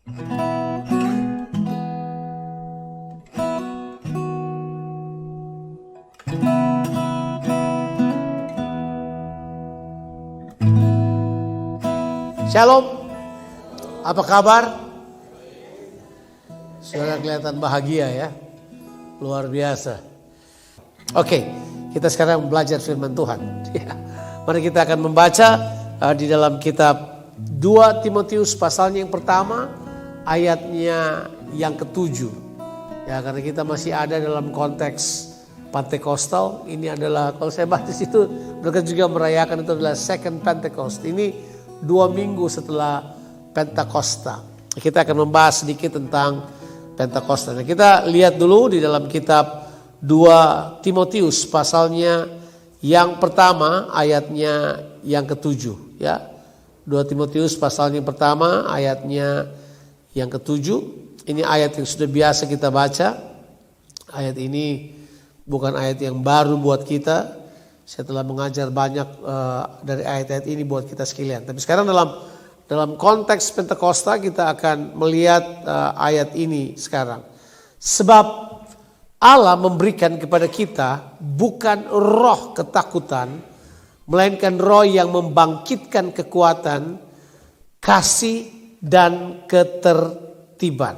Shalom, apa kabar? Sudah kelihatan bahagia ya, luar biasa. Oke, kita sekarang belajar firman Tuhan. Mari kita akan membaca di dalam kitab 2 Timotius pasalnya yang pertama, ayatnya yang ke-7. Ya, karena kita masih ada dalam konteks Pentekostal. Ini adalah, kalau saya baca itu, mereka juga merayakan itu adalah Second Pentecost. Ini 2 minggu setelah Pentakosta. Kita akan membahas sedikit tentang Pentakosta. Nah, kita lihat dulu di dalam kitab 2 Timotius pasalnya yang pertama ayatnya yang ke-7 ya. 2 Timotius pasalnya yang pertama ayatnya yang ke-7. Ini ayat yang sudah biasa kita baca. Ayat ini bukan ayat yang baru buat kita. Saya telah mengajar banyak dari ayat-ayat ini buat kita sekalian. Tapi sekarang dalam konteks Pentakosta kita akan melihat ayat ini sekarang. Sebab Allah memberikan kepada kita bukan roh ketakutan, melainkan roh yang membangkitkan kekuatan, kasih dan ketertiban.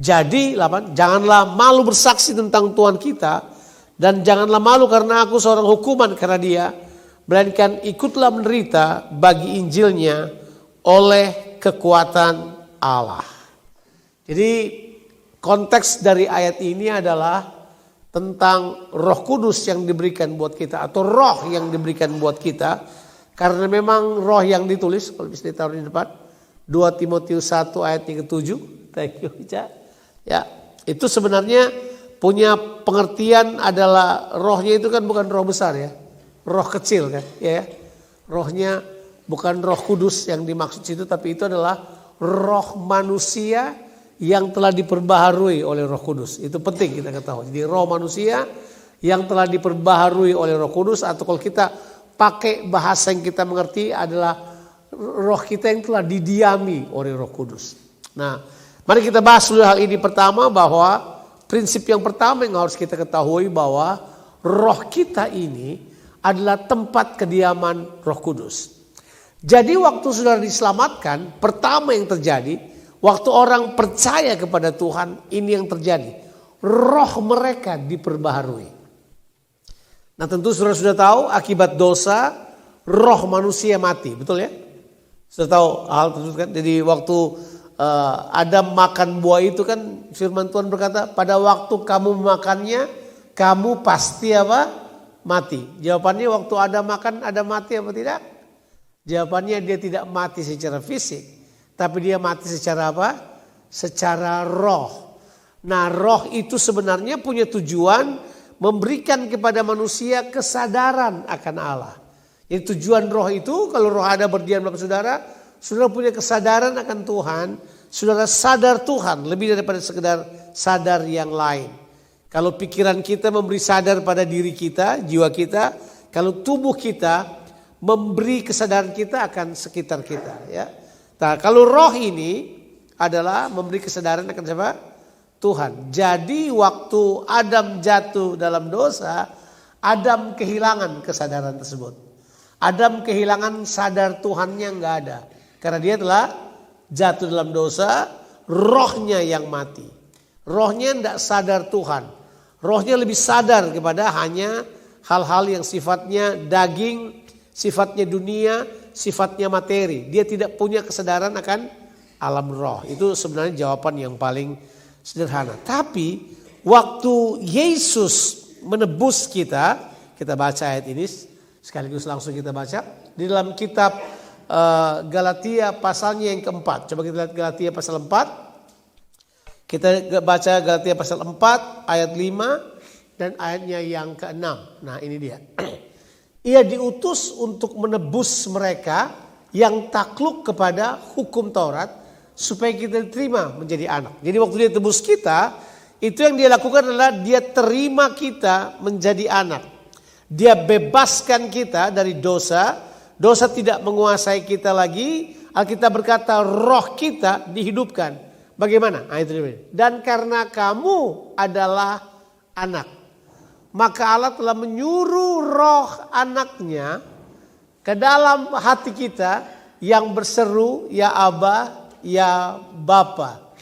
Jadi janganlah malu bersaksi tentang Tuhan kita. Dan janganlah malu karena aku seorang hukuman karena dia. Melainkan ikutlah menderita bagi Injilnya oleh kekuatan Allah. Jadi konteks dari ayat ini adalah tentang Roh Kudus yang diberikan buat kita. Atau roh yang diberikan buat kita. Karena memang roh yang ditulis, kalau bisa ditaruh di depan, 2 Timotius 1 ayat yang ke-7. Thank you, Ica. Ya, itu sebenarnya punya pengertian adalah rohnya itu kan bukan roh besar ya. Roh kecil kan ya. Rohnya bukan Roh Kudus yang dimaksud situ, tapi itu adalah roh manusia yang telah diperbaharui oleh Roh Kudus. Itu penting kita ketahui. Jadi roh manusia yang telah diperbaharui oleh Roh Kudus, atau kalau kita pakai bahasa yang kita mengerti adalah roh kita yang telah didiami oleh Roh Kudus. Nah, mari kita bahas dulu hal ini pertama, bahwa prinsip yang pertama yang harus kita ketahui bahwa roh kita ini adalah tempat kediaman Roh Kudus. Jadi waktu saudara diselamatkan, pertama yang terjadi, waktu orang percaya kepada Tuhan, ini yang terjadi. Roh mereka diperbaharui. Nah, tentu saudara sudah tahu akibat dosa, roh manusia mati, betul ya? Sudah tahu hal tersebut kan? Jadi waktu Adam makan buah itu kan firman Tuhan berkata, pada waktu kamu memakannya, kamu pasti apa? Mati. Jawabannya waktu Adam makan, ada mati apa tidak? Jawabannya dia tidak mati secara fisik, tapi dia mati secara apa? Secara roh. Nah, roh itu sebenarnya punya tujuan memberikan kepada manusia kesadaran akan Allah. Jadi tujuan roh itu, kalau roh ada berdiam dalam saudara, saudara punya kesadaran akan Tuhan, saudara sadar Tuhan lebih daripada sekedar sadar yang lain. Kalau pikiran kita memberi sadar pada diri kita, jiwa kita, kalau tubuh kita memberi kesadaran kita akan sekitar kita, ya. Nah, kalau roh ini adalah memberi kesadaran akan siapa? Tuhan. Jadi waktu Adam jatuh dalam dosa, Adam kehilangan kesadaran tersebut. Adam kehilangan sadar Tuhannya nggak ada. Karena dia telah jatuh dalam dosa, rohnya yang mati. Rohnya tidak sadar Tuhan. Rohnya lebih sadar kepada hanya hal-hal yang sifatnya daging, sifatnya dunia, sifatnya materi. Dia tidak punya kesadaran akan alam roh. Itu sebenarnya jawaban yang paling sederhana. Tapi waktu Yesus menebus kita baca ayat ini sekaligus langsung kita baca di dalam kitab Galatia pasalnya yang keempat. Coba kita lihat Galatia pasal 4. Kita baca Galatia pasal 4 ayat 5 dan ayatnya yang ke-6. Nah, ini dia. Ia diutus untuk menebus mereka yang takluk kepada hukum Taurat supaya kita diterima menjadi anak. Jadi waktu dia tebus kita, itu yang dia lakukan adalah dia terima kita menjadi anak. Dia bebaskan kita dari dosa. Dosa tidak menguasai kita lagi, Alkitab berkata roh kita dihidupkan. Bagaimana? Nah, itu dia. Dan karena kamu adalah anak, maka Allah telah menyuruh roh anaknya ke dalam hati kita yang berseru, ya Aba, ya Bapa.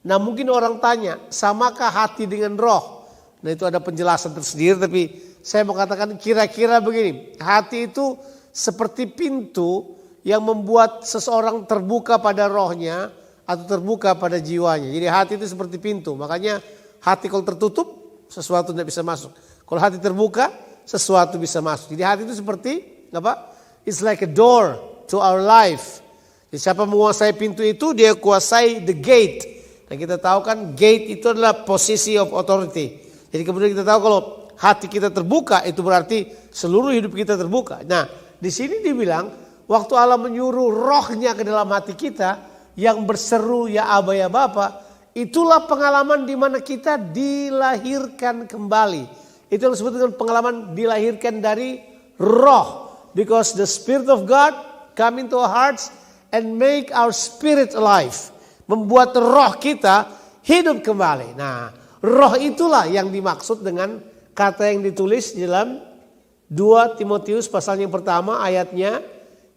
Nah mungkin orang tanya, samakah hati dengan roh? Nah itu ada penjelasan tersendiri, tapi saya mau katakan kira-kira begini. Hati itu seperti pintu yang membuat seseorang terbuka pada rohnya atau terbuka pada jiwanya. Jadi hati itu seperti pintu. Makanya hati kalau tertutup sesuatu tidak bisa masuk. Kalau hati terbuka sesuatu bisa masuk. Jadi hati itu seperti apa? It's like a door to our life. Jadi siapa menguasai pintu itu dia kuasai the gate. Dan kita tahu kan gate itu adalah posisi of authority. Jadi kemudian kita tahu kalau hati kita terbuka itu berarti seluruh hidup kita terbuka. Nah di sini dibilang waktu Allah menyuruh rohnya ke dalam hati kita yang berseru ya Aba ya Bapa, itulah pengalaman di mana kita dilahirkan kembali. Itu yang disebut dengan pengalaman dilahirkan dari roh. Because the Spirit of God come into our hearts and make our spirit alive. Membuat roh kita hidup kembali. Nah, roh itulah yang dimaksud dengan kata yang ditulis di dalam 2 Timotius pasal yang pertama ayatnya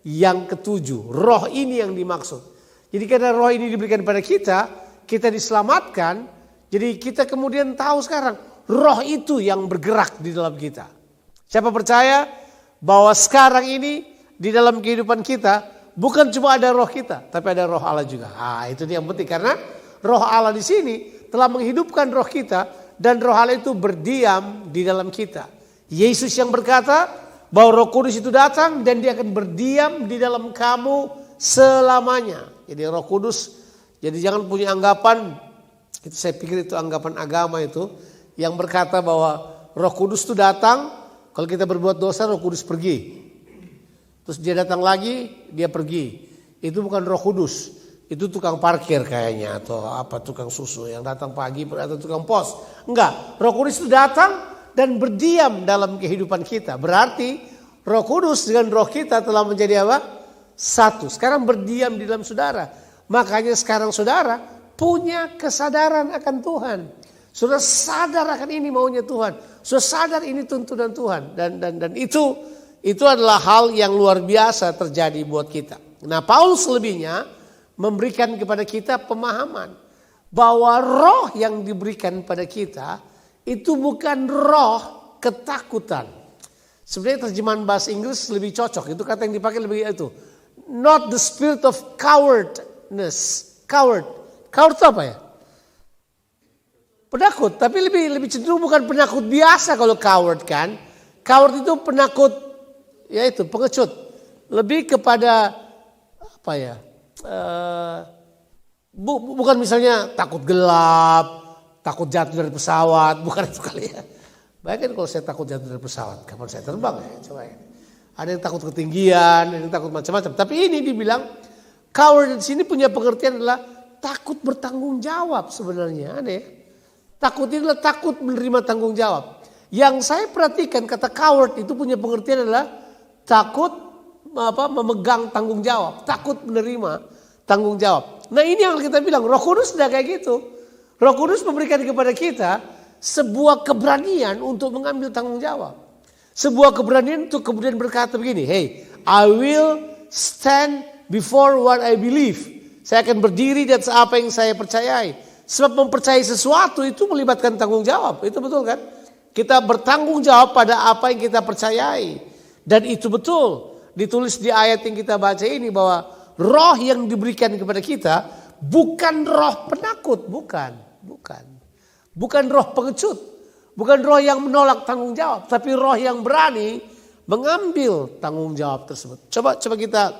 yang ke-7. Roh ini yang dimaksud. Jadi karena roh ini diberikan pada kita diselamatkan. Jadi kita kemudian tahu sekarang roh itu yang bergerak di dalam kita. Siapa percaya bahwa sekarang ini di dalam kehidupan kita bukan cuma ada roh kita, tapi ada roh Allah juga. Itu dia yang penting karena roh Allah di sini telah menghidupkan roh kita dan roh Allah itu berdiam di dalam kita. Yesus yang berkata bahwa Roh Kudus itu datang dan dia akan berdiam di dalam kamu selamanya. Jadi Roh Kudus, jadi jangan punya anggapan, itu saya pikir itu anggapan agama itu yang berkata bahwa Roh Kudus itu datang, kalau kita berbuat dosa Roh Kudus pergi. Terus dia datang lagi, dia pergi. Itu bukan Roh Kudus, itu tukang parkir kayaknya atau apa tukang susu yang datang pagi atau tukang pos. Enggak, Roh Kudus itu datang dan berdiam dalam kehidupan kita. Berarti Roh Kudus dengan roh kita telah menjadi apa? Satu. Sekarang berdiam di dalam saudara. Makanya sekarang saudara punya kesadaran akan Tuhan. Sudah sadar akan ini maunya Tuhan. Sudah sadar ini tuntunan Tuhan. Dan itu adalah hal yang luar biasa terjadi buat kita. Nah Paulus selebihnya memberikan kepada kita pemahaman bahwa roh yang diberikan pada kita itu bukan roh ketakutan. Sebenarnya terjemahan bahasa Inggris lebih cocok. Itu kata yang dipakai lebih itu. Not the spirit of cowardness. Coward itu apa ya? Penakut. Tapi lebih cenderung bukan penakut biasa kalau coward kan. Coward itu penakut, ya itu pengecut. Lebih kepada apa ya? Bukan misalnya takut gelap, takut jatuh dari pesawat, bukan itu kali ya. Bayangkan kalau saya takut jatuh dari pesawat, kapan saya terbang ya? Coba ya. Ada yang takut ketinggian, ada yang takut macam-macam. Tapi ini dibilang coward di sini punya pengertian adalah takut bertanggung jawab sebenarnya. Aneh. Takut ini adalah takut menerima tanggung jawab. Yang saya perhatikan kata coward itu punya pengertian adalah takut memegang tanggung jawab, takut menerima tanggung jawab. Nah ini yang kita bilang Roh Kudus sudah kayak gitu. Roh Kudus memberikan kepada kita sebuah keberanian untuk mengambil tanggung jawab. Sebuah keberanian untuk kemudian berkata begini, hey, I will stand before what I believe. Saya akan berdiri di atas apa yang saya percayai. Sebab mempercayai sesuatu itu melibatkan tanggung jawab. Itu betul kan? Kita bertanggung jawab pada apa yang kita percayai. Dan itu betul. Ditulis di ayat yang kita baca ini bahwa roh yang diberikan kepada kita bukan roh penakut. Bukan roh pengecut. Bukan roh yang menolak tanggung jawab. Tapi roh yang berani mengambil tanggung jawab tersebut. Coba kita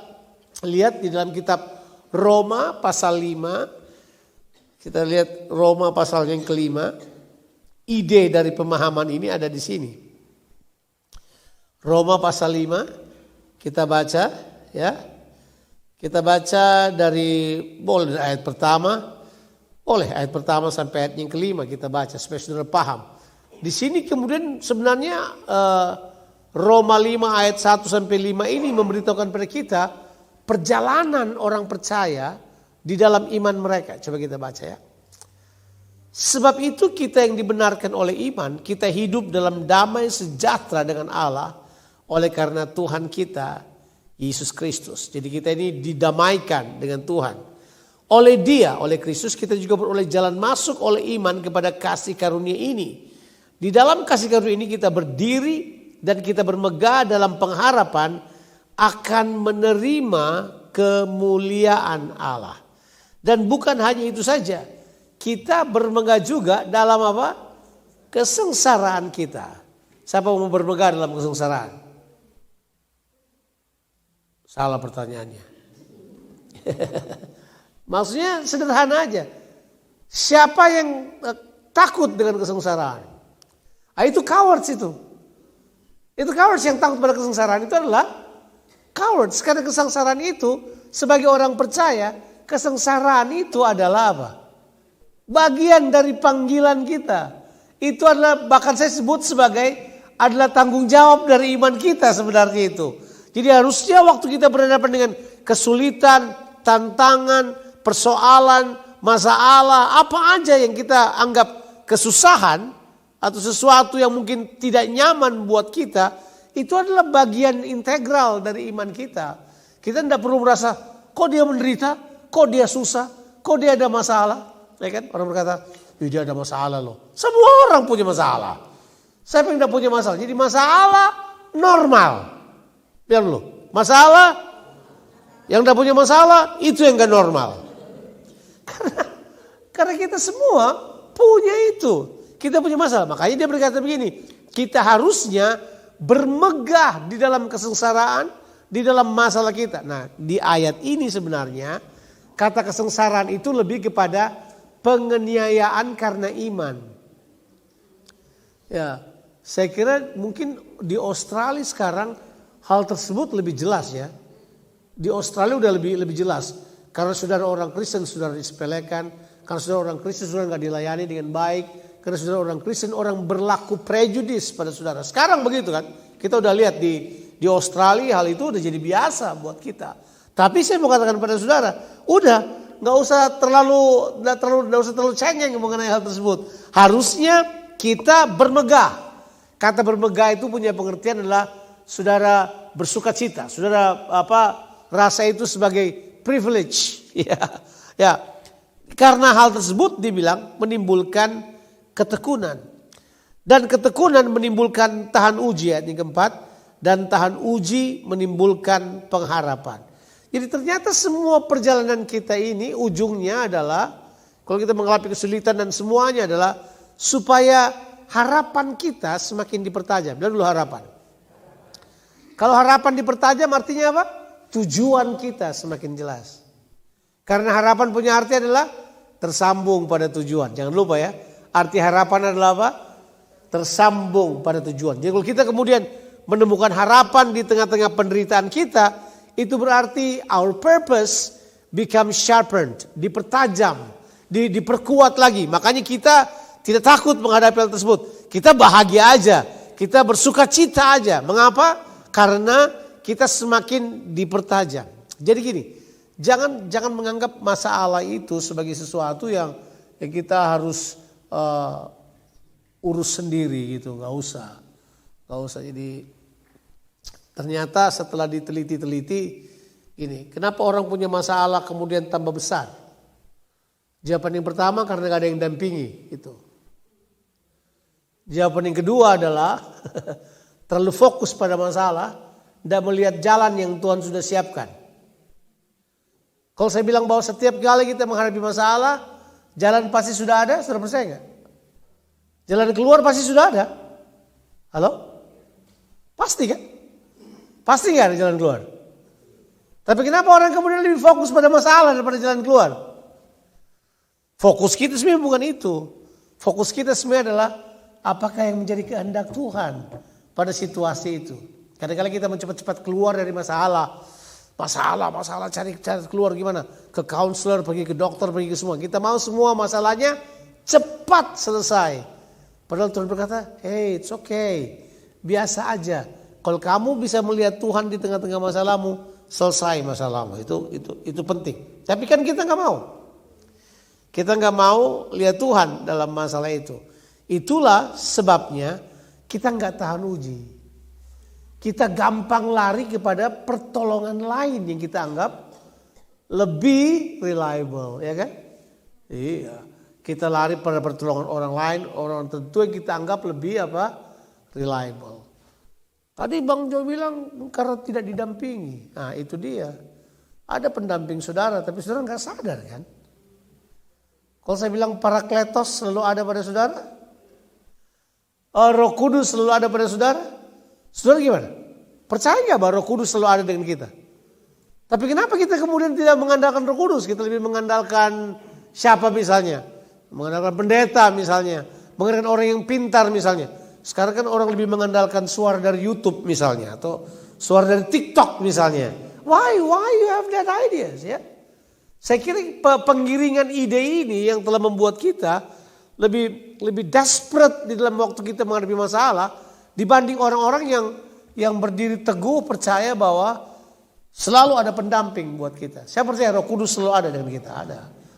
lihat di dalam kitab Roma pasal 5. Kita lihat Roma pasal yang kelima. Ide dari pemahaman ini ada di sini. Roma pasal 5. Kita baca ya. Kita baca dari boleh dari ayat pertama. Boleh ayat pertama sampai ayat yang kelima kita baca supaya saudara paham. Di sini kemudian sebenarnya Roma 5 ayat 1 sampai 5 ini memberitahukan pada kita perjalanan orang percaya di dalam iman mereka. Coba kita baca ya. Sebab itu kita yang dibenarkan oleh iman, kita hidup dalam damai sejahtera dengan Allah oleh karena Tuhan kita, Yesus Kristus. Jadi kita ini didamaikan dengan Tuhan. Oleh Dia, oleh Kristus kita juga beroleh jalan masuk oleh iman kepada kasih karunia ini. Di dalam kasih karunia ini kita berdiri dan kita bermegah dalam pengharapan akan menerima kemuliaan Allah. Dan bukan hanya itu saja, kita bermegah juga dalam apa? Kesengsaraan kita. Siapa mau bermegah dalam kesengsaraan? Salah pertanyaannya. Maksudnya sederhana aja. Siapa yang takut dengan kesengsaraan? Itu cowards itu. Itu cowards yang takut pada kesengsaraan itu adalah cowards. Karena kesengsaraan itu sebagai orang percaya, kesengsaraan itu adalah apa? Bagian dari panggilan kita. Itu adalah bahkan saya sebut sebagai adalah tanggung jawab dari iman kita sebenarnya itu. Jadi harusnya waktu kita berhadapan dengan kesulitan, tantangan, persoalan, masalah, apa aja yang kita anggap kesusahan atau sesuatu yang mungkin tidak nyaman buat kita, itu adalah bagian integral dari iman kita. Kita tidak perlu merasa, kok dia menderita, kok dia susah, kok dia ada masalah. Ya kan? Orang berkata, dia ada masalah loh. Semua orang punya masalah. Siapa yang tidak punya masalah? Jadi masalah normal. Biar dulu. Masalah, yang tidak punya masalah, itu yang gak normal. Karena kita semua punya itu. Kita punya masalah. Makanya dia berkata begini, kita harusnya bermegah di dalam kesengsaraan, di dalam masalah kita. Nah, di ayat ini sebenarnya kata kesengsaraan itu lebih kepada penganiayaan karena iman. Ya, saya kira mungkin di Australia sekarang hal tersebut lebih jelas ya. Di Australia udah lebih jelas. Karena saudara orang Kristen sudah disepelekan, karena saudara orang Kristen sudah nggak dilayani dengan baik, karena saudara orang Kristen orang berlaku prejudis pada saudara. Sekarang begitu kan? Kita udah lihat di Australia hal itu udah jadi biasa buat kita. Tapi saya mau katakan pada saudara, udah nggak usah terlalu cengeng mengenai hal tersebut. Harusnya kita bermegah. Kata bermegah itu punya pengertian adalah saudara bersukacita, saudara rasa itu sebagai privilege. Ya. Karena hal tersebut dibilang menimbulkan ketekunan. Dan ketekunan menimbulkan tahan uji ayat yang keempat. Dan tahan uji menimbulkan pengharapan. Jadi ternyata semua perjalanan kita ini ujungnya adalah, kalau kita mengalami kesulitan dan semuanya adalah supaya harapan kita semakin dipertajam. Dan dulu harapan. Kalau harapan dipertajam artinya apa? Tujuan kita semakin jelas. Karena harapan punya arti adalah tersambung pada tujuan. Jangan lupa ya. Arti harapan adalah apa? Tersambung pada tujuan. Jadi kalau kita kemudian menemukan harapan di tengah-tengah penderitaan kita, itu berarti our purpose become sharpened. Dipertajam. Diperkuat lagi. Makanya kita tidak takut menghadapi hal tersebut. Kita bahagia aja. Kita bersuka cita aja. Mengapa? Karena kita semakin dipertajam. Jadi gini. Jangan menganggap masalah itu sebagai sesuatu yang kita harus urus sendiri gitu, nggak usah. Jadi ternyata setelah diteliti-teliti ini, kenapa orang punya masalah kemudian tambah besar? Jawaban yang pertama karena gak ada yang dampingi itu. Jawaban yang kedua adalah terlalu fokus pada masalah dan melihat jalan yang Tuhan sudah siapkan. Kalau saya bilang bahwa setiap kali kita menghadapi masalah, jalan pasti sudah ada, sudah percaya nggak? Jalan keluar pasti sudah ada. Halo? Pasti kan? Pasti nggak ada jalan keluar. Tapi kenapa orang kemudian lebih fokus pada masalah daripada jalan keluar? Fokus kita sebenarnya bukan itu. Fokus kita sebenarnya adalah apakah yang menjadi kehendak Tuhan pada situasi itu. Kadang-kadang kita mencepat-cepat keluar dari masalah, cari keluar gimana? Ke counselor, pergi ke dokter, pergi ke semua. Kita mau semua masalahnya cepat selesai. Padahal Tuhan berkata, hey, it's okay. Biasa aja. Kalau kamu bisa melihat Tuhan di tengah-tengah masalahmu, selesai masalahmu. Itu penting. Tapi kan kita nggak mau. Kita nggak mau lihat Tuhan dalam masalah itu. Itulah sebabnya kita nggak tahan uji. Kita gampang lari kepada pertolongan lain yang kita anggap lebih reliable, ya kan? Iya. Kita lari pada pertolongan orang lain, orang tertentu yang kita anggap lebih reliable. Tadi Bang Jo bilang karena tidak didampingi. Nah itu dia. Ada pendamping saudara, tapi saudara nggak sadar kan? Kalau saya bilang Parakletos selalu ada pada saudara, Roh Kudus selalu ada pada saudara, saudara gimana? Percaya nggak bahwa Roh Kudus selalu ada dengan kita? Tapi kenapa kita kemudian tidak mengandalkan Roh Kudus? Kita lebih mengandalkan siapa misalnya? Mengandalkan pendeta misalnya, mengandalkan orang yang pintar misalnya. Sekarang kan orang lebih mengandalkan suara dari YouTube misalnya atau suara dari TikTok misalnya. Why you have that ideas ya? Saya kira penggiringan ide ini yang telah membuat kita lebih desperate di dalam waktu kita menghadapi masalah dibanding orang-orang yang berdiri teguh percaya bahwa selalu ada pendamping buat kita. Saya percaya Roh Kudus selalu ada dengan kita.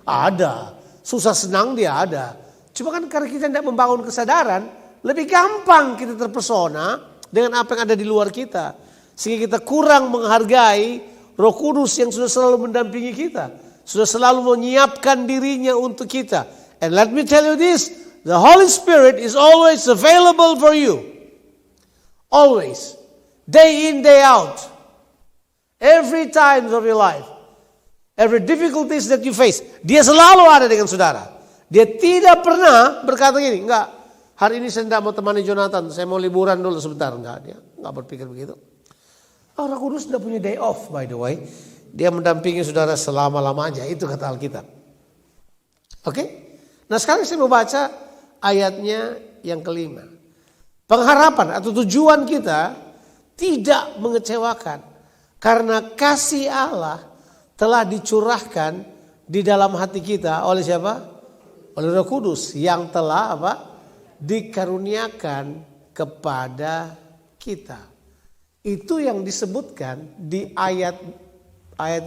Ada. Susah senang dia ada. Cuma kan karena kita tidak membangun kesadaran, lebih gampang kita terpesona dengan apa yang ada di luar kita. Sehingga kita kurang menghargai Roh Kudus yang sudah selalu mendampingi kita. Sudah selalu menyiapkan dirinya untuk kita. And let me tell you this, the Holy Spirit is always available for you. Always. Day in, day out. Every time of your life. Every difficulties that you face. Dia selalu ada dengan saudara. Dia tidak pernah berkata gini, enggak, hari ini saya tidak mau temani Jonathan, saya mau liburan dulu sebentar. Enggak, dia enggak berpikir begitu. Roh Kudus tidak punya day off by the way. Dia mendampingi saudara selama-lamanya, itu kata Alkitab. Oke? Nah sekarang saya mau baca ayatnya yang kelima. Pengharapan atau tujuan kita tidak mengecewakan. Karena kasih Allah telah dicurahkan di dalam hati kita oleh siapa? Oleh Roh Kudus yang telah dikaruniakan kepada kita. Itu yang disebutkan di ayat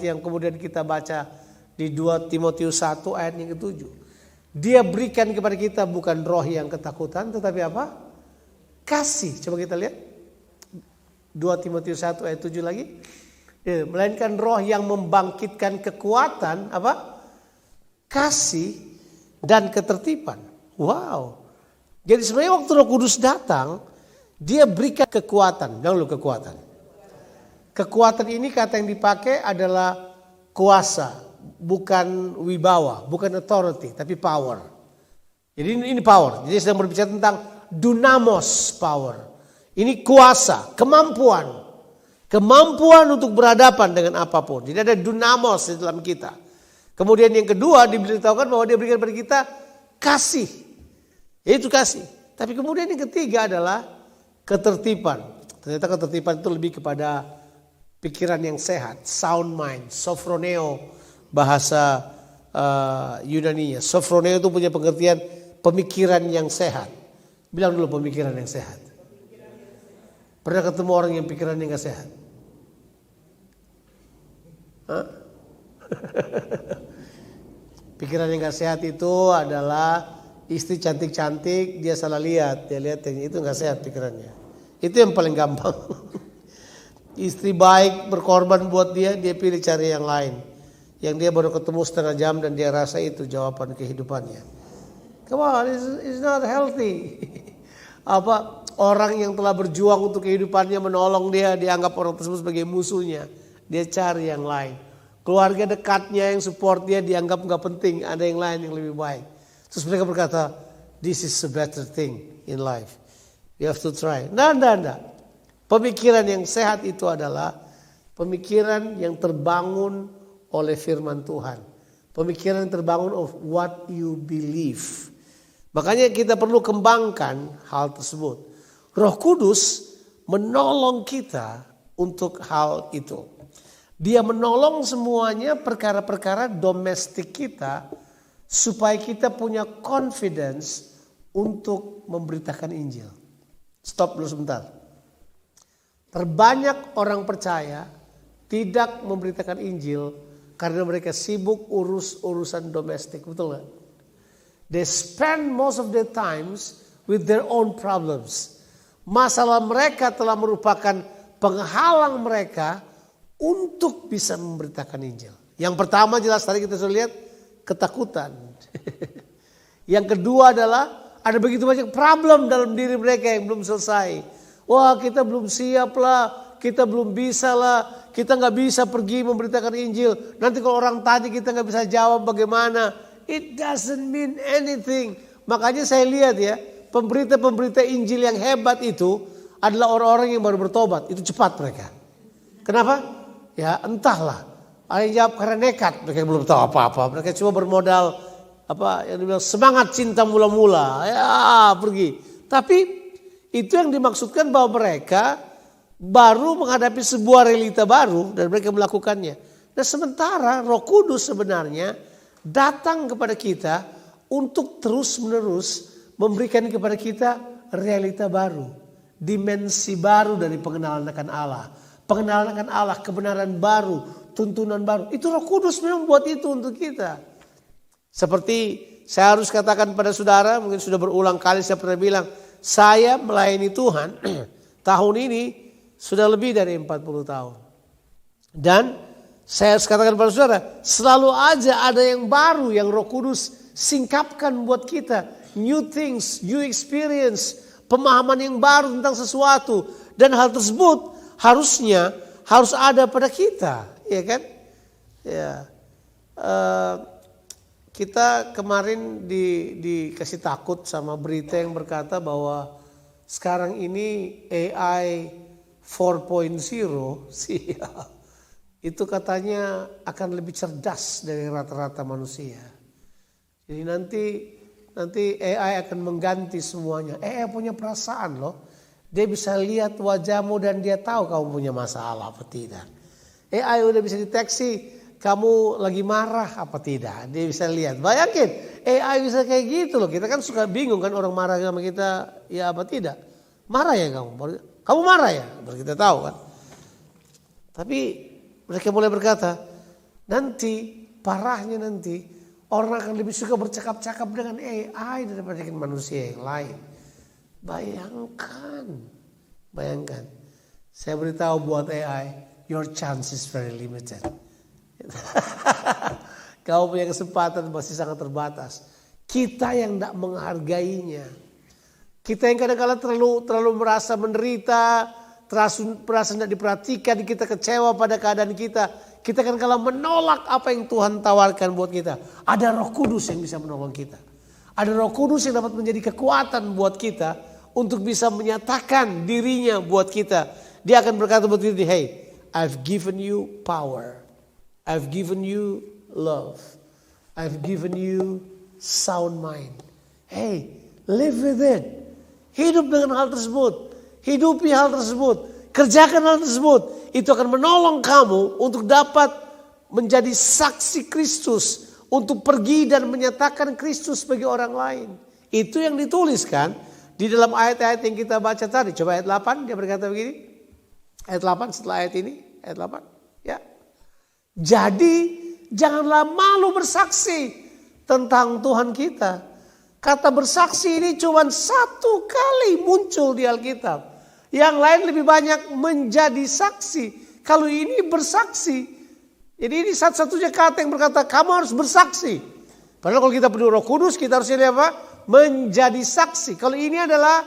yang kemudian kita baca di 2 Timotius 1 ayat yang ke-7. Dia berikan kepada kita bukan roh yang ketakutan tetapi apa? Kasih. Coba kita lihat. 2 Timotius 1 ayat 7 lagi. Melainkan roh yang membangkitkan kekuatan apa? Kasih dan ketertiban. Wow. Jadi sebenarnya waktu Roh Kudus datang, dia berikan kekuatan. Jangan lupa kekuatan. Kekuatan ini kata yang dipakai adalah kuasa, bukan wibawa, bukan authority, tapi power. Jadi ini power. Jadi sedang berbicara tentang dunamos power. Ini kuasa, kemampuan. Kemampuan untuk berhadapan dengan apapun. Jadi ada dunamos di dalam kita. Kemudian yang kedua diberitahukan bahwa dia berikan kepada kita kasih. Itu kasih. Tapi kemudian yang ketiga adalah ketertiban. Ternyata ketertiban itu lebih kepada pikiran yang sehat. Sound mind. Sophroneo bahasa Yunaninya. Sophroneo itu punya pengertian pemikiran yang sehat. Bilang dulu pemikiran yang sehat. Pernah ketemu orang yang pikirannya gak sehat? Pikiran yang gak sehat itu adalah istri cantik-cantik, dia salah lihat. Dia lihat yang itu gak sehat pikirannya. Itu yang paling gampang. Istri baik berkorban buat dia pilih cari yang lain. Yang dia baru ketemu setengah jam dan dia rasa itu jawaban kehidupannya. Come on, it's not healthy. Orang yang telah berjuang untuk kehidupannya menolong dia, dianggap orang tersebut sebagai musuhnya. Dia cari yang lain. Keluarga dekatnya yang support dia dianggap gak penting. Ada yang lain yang lebih baik. Terus mereka berkata, this is a better thing in life. You have to try. Nah. Pemikiran yang sehat itu adalah pemikiran yang terbangun oleh firman Tuhan. Pemikiran yang terbangun of what you believe. Makanya kita perlu kembangkan hal tersebut. Roh Kudus menolong kita untuk hal itu. Dia menolong semuanya perkara-perkara domestik kita supaya kita punya confidence untuk memberitakan Injil. Stop dulu sebentar. Terbanyak orang percaya tidak memberitakan Injil karena mereka sibuk urus urusan domestik, betul nggak? They spend most of their times with their own problems. Masalah mereka telah merupakan penghalang mereka untuk bisa memberitakan Injil. Yang pertama jelas tadi kita sudah lihat, ketakutan. Yang kedua adalah ada begitu banyak problem dalam diri mereka yang belum selesai. Wah, kita belum siap lah, kita belum bisa lah, kita nggak bisa pergi memberitakan Injil. Nanti kalau orang tanya kita nggak bisa jawab bagaimana. It doesn't mean anything. Makanya saya lihat ya, pemberita-pemberita Injil yang hebat itu adalah orang-orang yang baru bertobat. Itu cepat mereka. Kenapa? Ya entahlah. Ada yang jawab karena nekat. Mereka belum tahu apa-apa. Mereka cuma bermodal yang dibilang semangat cinta mula-mula. Ya pergi. Tapi itu yang dimaksudkan bahwa mereka baru menghadapi sebuah realita baru dan mereka melakukannya. Nah sementara Roh Kudus sebenarnya datang kepada kita untuk terus-menerus memberikan kepada kita realita baru. Dimensi baru dari pengenalan akan Allah. Pengenalan akan Allah, kebenaran baru, tuntunan baru. Itu Roh Kudus memang buat itu untuk kita. Seperti saya harus katakan pada saudara, mungkin sudah berulang kali saya pernah bilang, saya melayani Tuhan tahun ini sudah lebih dari 40 tahun. Dan saya harus katakan pada saudara, selalu aja ada yang baru yang Roh Kudus singkapkan buat kita. New things, new experience, pemahaman yang baru tentang sesuatu. Dan hal tersebut harus ada pada kita, ya kan? Ya, kita kemarin dikasih takut sama berita yang berkata bahwa sekarang ini AI 4.0 sih, itu katanya akan lebih cerdas dari rata-rata manusia. Jadi nanti AI akan mengganti semuanya. AI punya perasaan loh. Dia bisa lihat wajahmu dan dia tahu kamu punya masalah apa tidak. AI udah bisa deteksi kamu lagi marah apa tidak. Dia bisa lihat. Bayangin AI bisa kayak gitu loh. Kita kan suka bingung kan orang marah sama kita ya apa tidak. Marah ya kamu? Kamu marah ya? Baru kita tahu kan. Tapi mereka mulai berkata, nanti parahnya nanti orang akan lebih suka bercakap-cakap dengan AI daripada dengan manusia yang lain. Bayangkan. Saya beritahu buat AI, your chance is very limited. Kau punya kesempatan masih sangat terbatas. Kita yang tidak menghargainya. Kita yang kadang-kadang terlalu merasa menderita, merasa tidak diperhatikan, kita kecewa pada keadaan kita. Kita kadang-kadang menolak apa yang Tuhan tawarkan buat kita. Ada Roh Kudus yang bisa menolong kita. Ada Roh Kudus yang dapat menjadi kekuatan buat kita untuk bisa menyatakan dirinya buat kita. Dia akan berkata buat kita, hey, I've given you power. I've given you love. I've given you sound mind. Hey, live with it. Hidup dengan hal tersebut. Hidupi hal tersebut. Kerjakan hal tersebut. Itu akan menolong kamu untuk dapat menjadi saksi Kristus. Untuk pergi dan menyatakan Kristus bagi orang lain. Itu yang dituliskan di dalam ayat-ayat yang kita baca tadi. Coba ayat 8 dia berkata begini. Ayat 8 setelah ayat ini. Ayat 8. Ya. Jadi janganlah malu bersaksi tentang Tuhan kita. Kata bersaksi ini cuma satu kali muncul di Alkitab. Yang lain lebih banyak menjadi saksi. Kalau ini bersaksi. Jadi ini satu-satunya kata yang berkata kamu harus bersaksi. Padahal kalau kita penuh Roh Kudus kita harus jadi apa? Menjadi saksi. Kalau ini adalah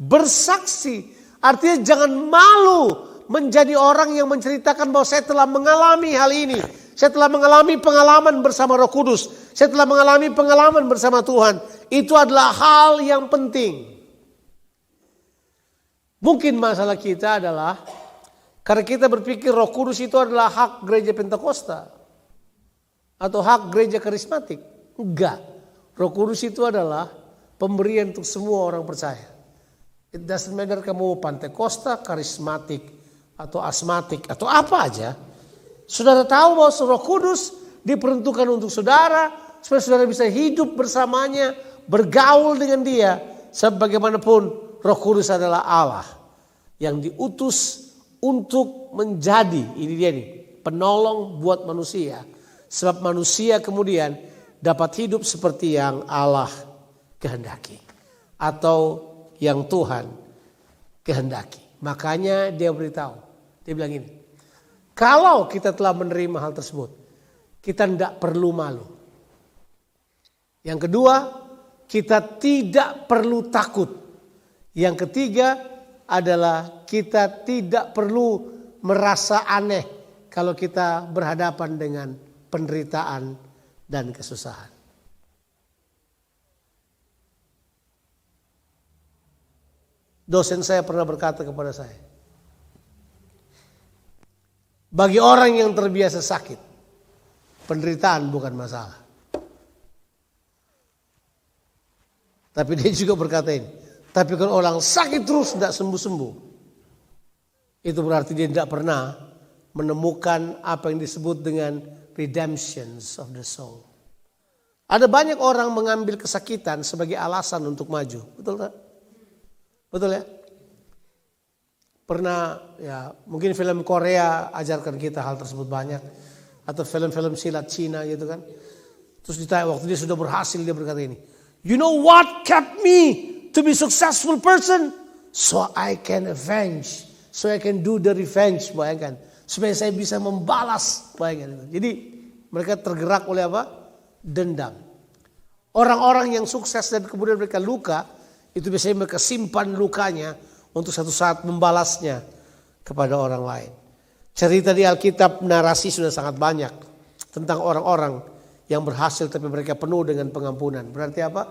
bersaksi. Artinya jangan malu menjadi orang yang menceritakan bahwa saya telah mengalami hal ini. Saya telah mengalami pengalaman bersama Roh Kudus. Saya telah mengalami pengalaman bersama Tuhan. Itu adalah hal yang penting. Mungkin masalah kita adalah karena kita berpikir Roh Kudus itu adalah hak gereja Pentakosta atau hak gereja karismatik. Enggak. Roh Kudus itu adalah pemberian untuk semua orang percaya. It doesn't matter kamu Pentakosta, karismatik, atau asmatik, atau apa aja. Saudara tahu bahwa Roh Kudus diperuntukkan untuk saudara, supaya saudara bisa hidup bersamanya, bergaul dengan dia. Sebagaimanapun Roh Kudus adalah Allah yang diutus untuk menjadi, ini dia nih, penolong buat manusia. Sebab manusia kemudian dapat hidup seperti yang Allah kehendaki. Atau yang Tuhan kehendaki. Makanya dia beritahu. Dia bilang ini. Kalau kita telah menerima hal tersebut, kita tidak perlu malu. Yang kedua, kita tidak perlu takut. Yang ketiga adalah kita tidak perlu merasa aneh kalau kita berhadapan dengan penderitaan dan kesusahan. Dosen saya pernah berkata kepada saya, bagi orang yang terbiasa sakit, penderitaan bukan masalah. Tapi dia juga berkata ini, tapi kalau orang sakit terus tidak sembuh-sembuh, itu berarti dia tidak pernah menemukan apa yang disebut dengan redemption of the soul. Ada banyak orang mengambil kesakitan sebagai alasan untuk maju, betul tak? Betul ya? Pernah ya mungkin film Korea ajarkan kita hal tersebut banyak. Atau film-film silat Cina gitu kan. Terus ditanya waktu dia sudah berhasil dia berkata ini. You know what kept me to be successful person? So I can avenge. So I can do the revenge. Bayangkan. Supaya saya bisa membalas. Bayangkan. Jadi mereka tergerak oleh apa? Dendam. Orang-orang yang sukses dan kemudian mereka luka. Itu biasanya mereka simpan lukanya untuk satu saat membalasnya kepada orang lain. Cerita di Alkitab narasi sudah sangat banyak tentang orang-orang yang berhasil tapi mereka penuh dengan pengampunan. Berarti apa?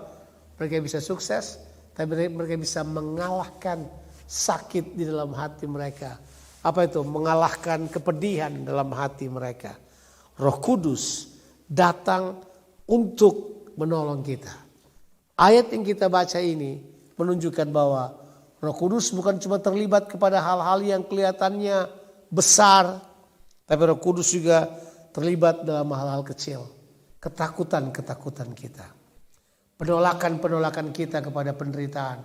Mereka bisa sukses tapi mereka bisa mengalahkan sakit di dalam hati mereka. Apa itu? Mengalahkan kepedihan dalam hati mereka. Roh Kudus datang untuk menolong kita. Ayat yang kita baca ini menunjukkan bahwa Roh Kudus bukan cuma terlibat kepada hal-hal yang kelihatannya besar, tapi Roh Kudus juga terlibat dalam hal-hal kecil. Ketakutan-ketakutan kita. Penolakan-penolakan kita kepada penderitaan.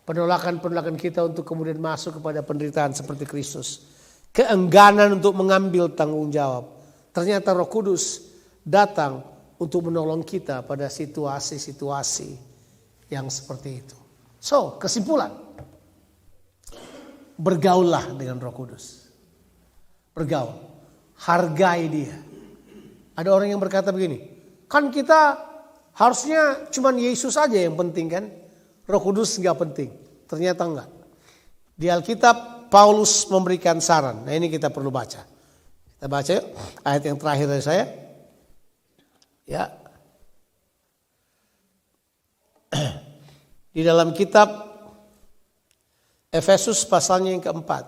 Penolakan-penolakan kita untuk kemudian masuk kepada penderitaan seperti Kristus. Keengganan untuk mengambil tanggung jawab. Ternyata Roh Kudus datang untuk menolong kita pada situasi-situasi yang seperti itu. So, kesimpulan. Bergaullah dengan Roh Kudus. Bergaul. Hargai dia. Ada orang yang berkata begini. Kan kita harusnya cuma Yesus aja yang penting kan. Roh Kudus enggak penting. Ternyata enggak. Di Alkitab Paulus memberikan saran. Nah ini kita perlu baca. Kita baca yuk. Ayat yang terakhir dari saya. Ya. Di dalam kitab Efesus pasalnya yang keempat.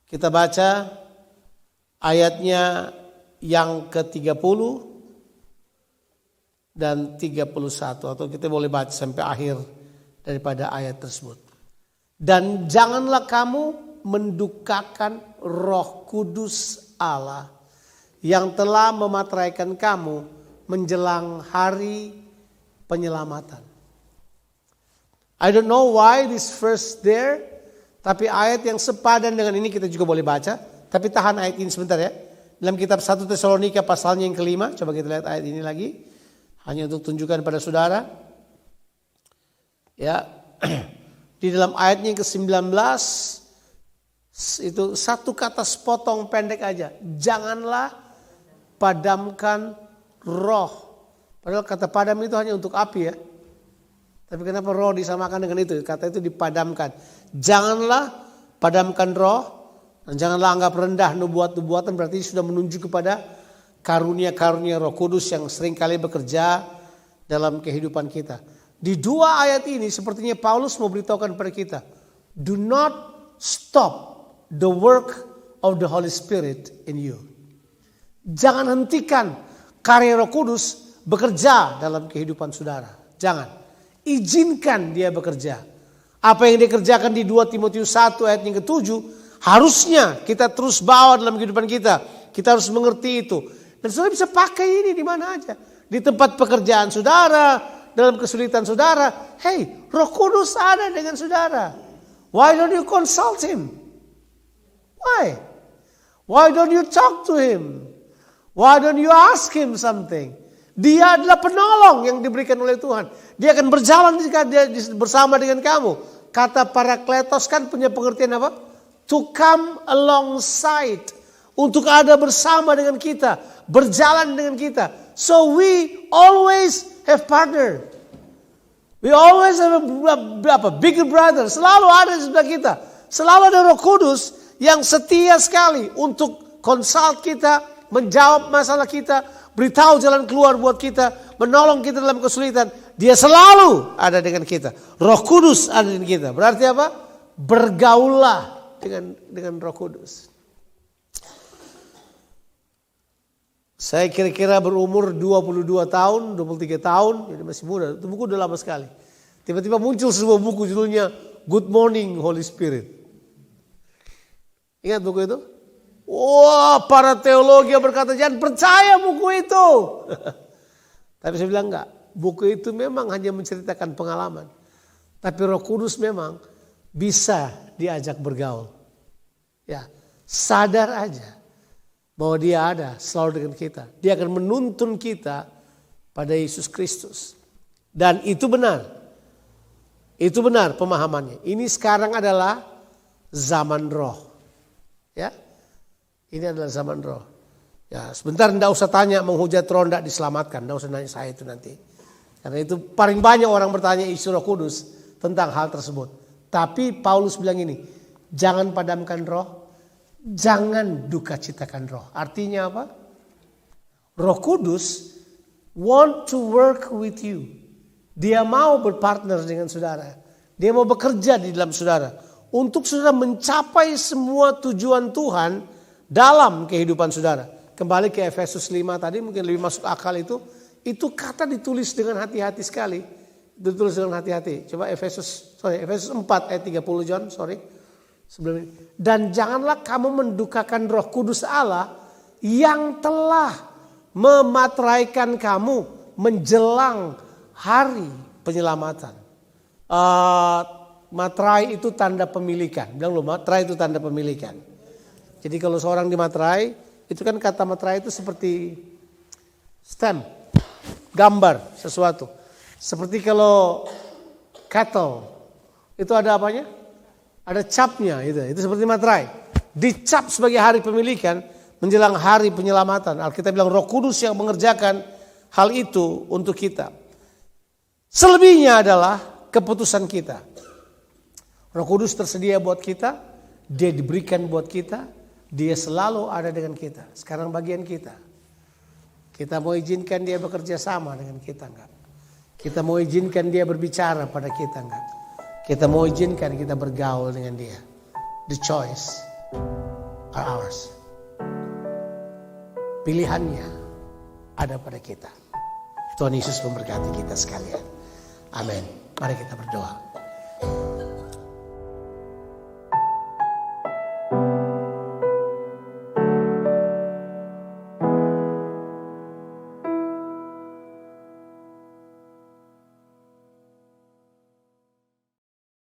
Kita baca ayatnya yang ke-30 dan 31. Atau kita boleh baca sampai akhir daripada ayat tersebut. Dan janganlah kamu mendukakan Roh Kudus Allah yang telah memateraikan kamu menjelang hari penyelamatan. I don't know why this verse there, tapi ayat yang sepadan dengan ini kita juga boleh baca. Tapi tahan ayat ini sebentar ya. Dalam kitab 1 Tesalonika pasalnya yang ke-5, coba kita lihat ayat ini lagi. Hanya untuk tunjukkan pada saudara. Ya, di dalam ayatnya yang ke-19, itu satu kata sepotong pendek aja. Janganlah padamkan roh. Padahal kata padam itu hanya untuk api ya. Tapi kenapa roh disamakan dengan itu? Kata itu dipadamkan. Janganlah padamkan roh. Dan janganlah anggap rendah nubuat-nubuatan. Berarti sudah menunjuk kepada karunia-karunia Roh Kudus yang seringkali bekerja dalam kehidupan kita. Di dua ayat ini sepertinya Paulus mau beritahukan kepada kita. Do not stop the work of the Holy Spirit in you. Jangan hentikan karya Roh Kudus bekerja dalam kehidupan saudara. Jangan. Izinkan dia bekerja. Apa yang dia kerjakan di 2 Timotius 1 ayat yang ke-7 harusnya kita terus bawa dalam kehidupan kita. Kita harus mengerti itu. Dan saudara bisa pakai ini di mana aja. Di tempat pekerjaan saudara, dalam kesulitan saudara. Hey, Roh Kudus ada dengan saudara. Why don't you consult him? Why? Why don't you talk to him? Why don't you ask him something? Dia adalah penolong yang diberikan oleh Tuhan. Dia akan berjalan jika dia bersama dengan kamu. Kata Parakletos kan punya pengertian apa? To come alongside. Untuk ada bersama dengan kita. Berjalan dengan kita. So we always have partner. We always have a bigger brother. Selalu ada di sebelah kita. Selalu ada Roh Kudus yang setia sekali untuk consult kita, menjawab masalah kita, beritahu jalan keluar buat kita, menolong kita dalam kesulitan. Dia selalu ada dengan kita. Roh Kudus ada dengan kita. Berarti apa? Bergaullah dengan Roh Kudus. Saya kira-kira berumur 22 tahun, 23 tahun, jadi masih muda. Itu buku udah lama sekali. Tiba-tiba muncul sebuah buku judulnya Good Morning Holy Spirit. Ingat buku itu? Wah, para teologi berkata jangan percaya buku itu. Tapi saya bilang enggak. Buku itu memang hanya menceritakan pengalaman. Tapi Roh Kudus memang bisa diajak bergaul. Ya, sadar aja bahwa dia ada selalu dengan kita. Dia akan menuntun kita pada Yesus Kristus. Dan itu benar. Itu benar pemahamannya. Ini sekarang adalah zaman roh. Ya. Ini adalah zaman roh. Ya, sebentar enggak usah tanya menghujat roh enggak diselamatkan. Enggak usah nanya saya itu nanti. Karena itu paling banyak orang bertanya isi Roh Kudus tentang hal tersebut. Tapi Paulus bilang ini, jangan padamkan roh. Jangan duka citakan roh. Artinya apa? Roh Kudus want to work with you. Dia mau berpartner dengan saudara. Dia mau bekerja di dalam saudara. Untuk saudara mencapai semua tujuan Tuhan dalam kehidupan saudara. Kembali ke Efesus 5 tadi mungkin lebih masuk akal itu. Itu kata ditulis dengan hati-hati sekali. Ditulis dengan hati-hati. Coba Efesus 4 ayat 30 John, sebelum ini. Dan janganlah kamu mendukakan Roh Kudus Allah yang telah memateraikan kamu menjelang hari penyelamatan. Materai itu tanda pemilikan. Bilang lu materai itu tanda pemilikan. Jadi kalau seorang dimaterai, itu kan kata materai itu seperti stamp, gambar sesuatu. Seperti kalau cattle, itu ada apanya? Ada capnya itu seperti materai. Dicap sebagai hari pemilikan menjelang hari penyelamatan. Alkitab bilang Roh Kudus yang mengerjakan hal itu untuk kita. Selebihnya adalah keputusan kita. Roh Kudus tersedia buat kita, dia diberikan buat kita, dia selalu ada dengan kita. Sekarang bagian kita. Kita mau izinkan dia bekerja sama dengan kita enggak? Kita mau izinkan dia berbicara pada kita enggak? Kita mau izinkan kita bergaul dengan dia. The choice are ours. Pilihannya ada pada kita. Tuhan Yesus memberkati kita sekalian. Amin. Mari kita berdoa.